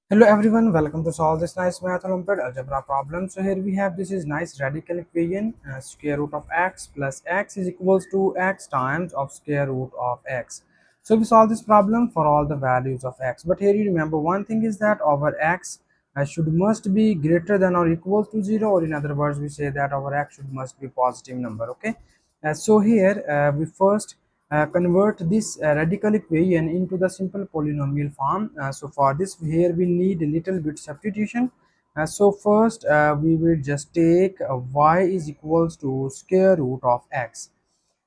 Hello everyone, welcome to solve this nice math Olympiad algebra problem. So here we have this is nice radical equation, square root of x plus x is equals to x times of square root of x. So we solve this problem for all the values of x, but here you remember one thing is that our x should must be greater than or equals to 0, or in other words we say that our x should must be positive number. Okay, so here we first convert this radical equation into the simple polynomial form. So for this here we need a little bit substitution. So first we will just take y is equals to square root of x.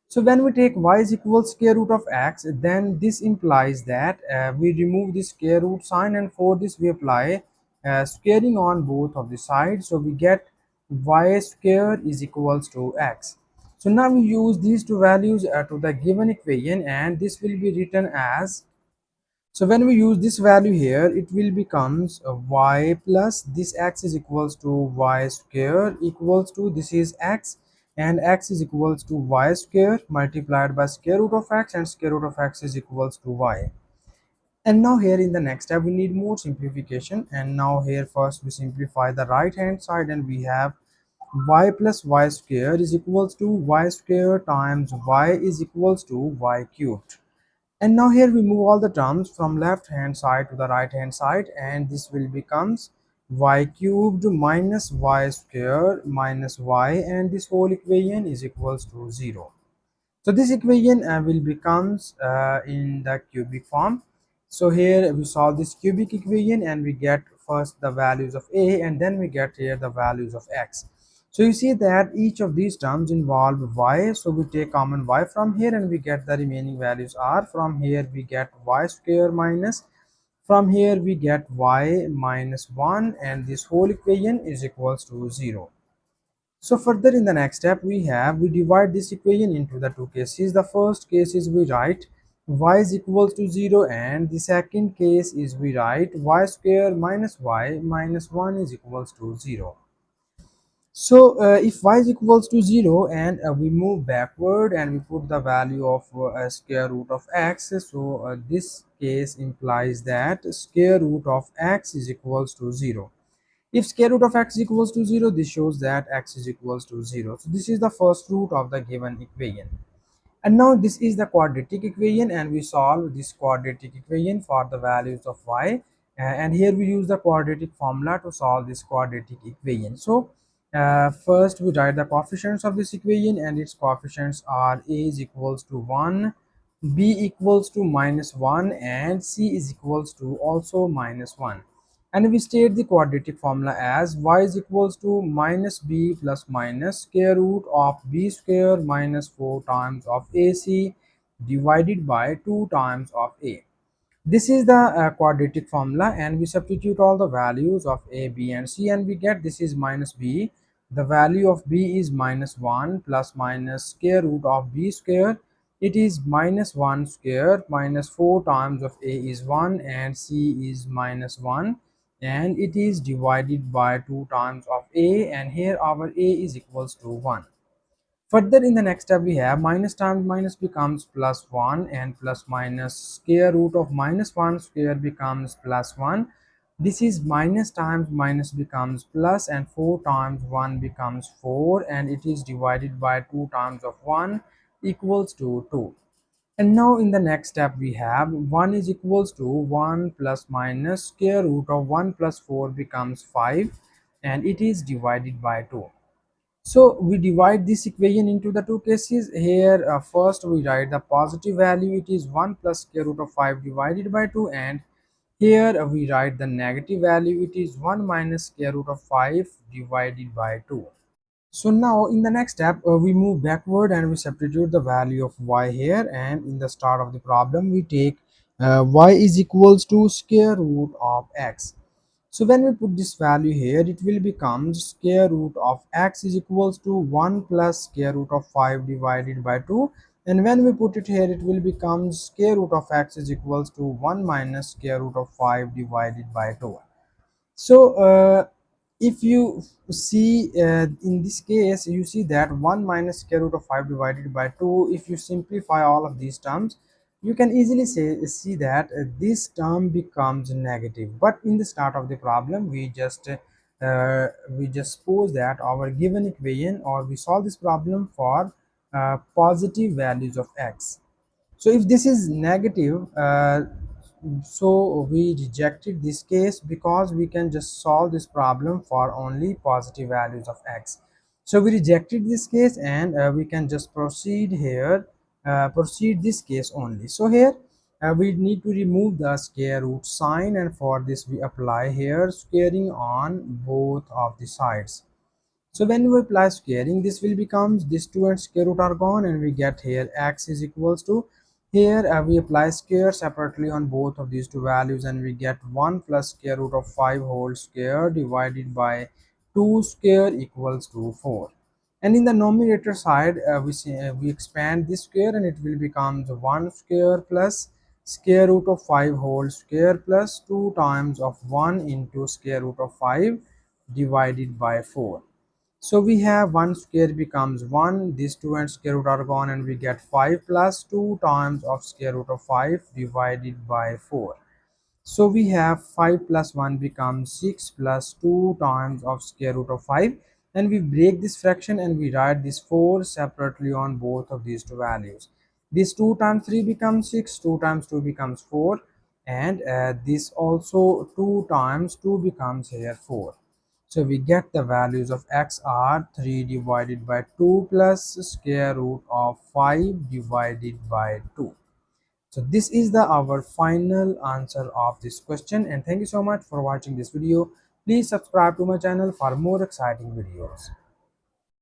So when we take y is equals square root of x, then this implies that we remove the square root sign, and for this we apply squaring on both of the sides. So we get y square is equals to x. So now we use these two values to the given equation, and this will be written as, so when we use this value here, it will becomes y plus this x is equals to y square equals to this is x, and x is equals to y square multiplied by square root of x, and square root of x is equals to y. And now here in the next step we need more simplification, and now here first we simplify the right hand side, and we have y plus y square is equals to y square times y is equals to y cubed. And now here we move all the terms from left hand side to the right hand side, and this will becomes y cubed minus y square minus y, and this whole equation is equals to 0. So this equation will becomes in the cubic form. So here we solve this cubic equation, and we get first the values of a, and then we get here the values of x. So you see that each of these terms involve y, so we take common y from here, and we get the remaining values are, from here we get y square minus, from here we get y minus 1, and this whole equation is equals to 0. So further in the next step we divide this equation into the two cases. The first case is we write y is equals to 0, and the second case is we write y square minus y minus 1 is equals to 0. So if y is equals to 0, and we move backward and we put the value of square root of x, so this case implies that square root of x is equals to 0. If square root of x is equals to 0, this shows that x is equals to 0. So this is the first root of the given equation. And now this is the quadratic equation, and we solve this quadratic equation for the values of y. And here we use the quadratic formula to solve this quadratic equation. So first we write the coefficients of this equation, and its coefficients are a is equals to 1, b equals to minus 1, and c is equals to also minus 1. And we state the quadratic formula as y is equals to minus b plus minus square root of b square minus 4 times of ac divided by 2 times of a. This is the quadratic formula, and we substitute all the values of a, b and c, and we get this is minus b. The value of b is minus 1 plus minus square root of b square. It is minus 1 square minus 4 times of a is 1, and c is minus 1, and it is divided by 2 times of a, and here our a is equals to 1. Further in the next step we have minus times minus becomes plus 1, and plus minus square root of minus 1 square becomes plus 1. This is minus times minus becomes plus, and 4 times 1 becomes 4, and it is divided by 2 times of 1 equals to 2. And now in the next step we have 1 is equals to 1 plus minus square root of 1 plus 4 becomes 5, and it is divided by 2. So we divide this equation into the two cases. Here first we write the positive value, it is 1 plus square root of 5 divided by 2, and here we write the negative value, it is 1 minus square root of 5 divided by 2. So now in the next step we move backward and we substitute the value of y here, and in the start of the problem we take y is equals to square root of x. So when we put this value here, it will become square root of x is equals to 1 plus square root of 5 divided by 2, and when we put it here it will become square root of x is equals to 1 minus square root of 5 divided by 2. So if you see in this case you see that 1 minus square root of 5 divided by 2, if you simplify all of these terms, you can easily see that this term becomes negative. But in the start of the problem, we just suppose that our given equation, or we solve this problem for positive values of x. So if this is negative, so we rejected this case, because we can just solve this problem for only positive values of x. So we rejected this case, and we can just proceed here, proceed this case only. So here we need to remove the square root sign, and for this we apply here squaring on both of the sides. So when we apply squaring, this will becomes, this 2 and square root are gone, and we get here x is equals to, here we apply square separately on both of these two values, and we get 1 plus square root of 5 whole square divided by 2 square equals to 4. And in the numerator side, we expand this square, and it will become 1 square plus square root of 5 whole square plus 2 times of 1 into square root of 5 divided by 4. So we have 1 square becomes 1, these 2 and square root are gone, and we get 5 plus 2 times of square root of 5 divided by 4. So we have 5 plus 1 becomes 6 plus 2 times of square root of 5, and we break this fraction and we write this 4 separately on both of these two values. This 2 times 3 becomes 6, 2 times 2 becomes 4, and this also 2 times 2 becomes here 4. So we get the values of x are 3 divided by 2 plus square root of 5 divided by 2. So this is the our final answer of this question, and thank you so much for watching this video. Please subscribe to my channel for more exciting videos.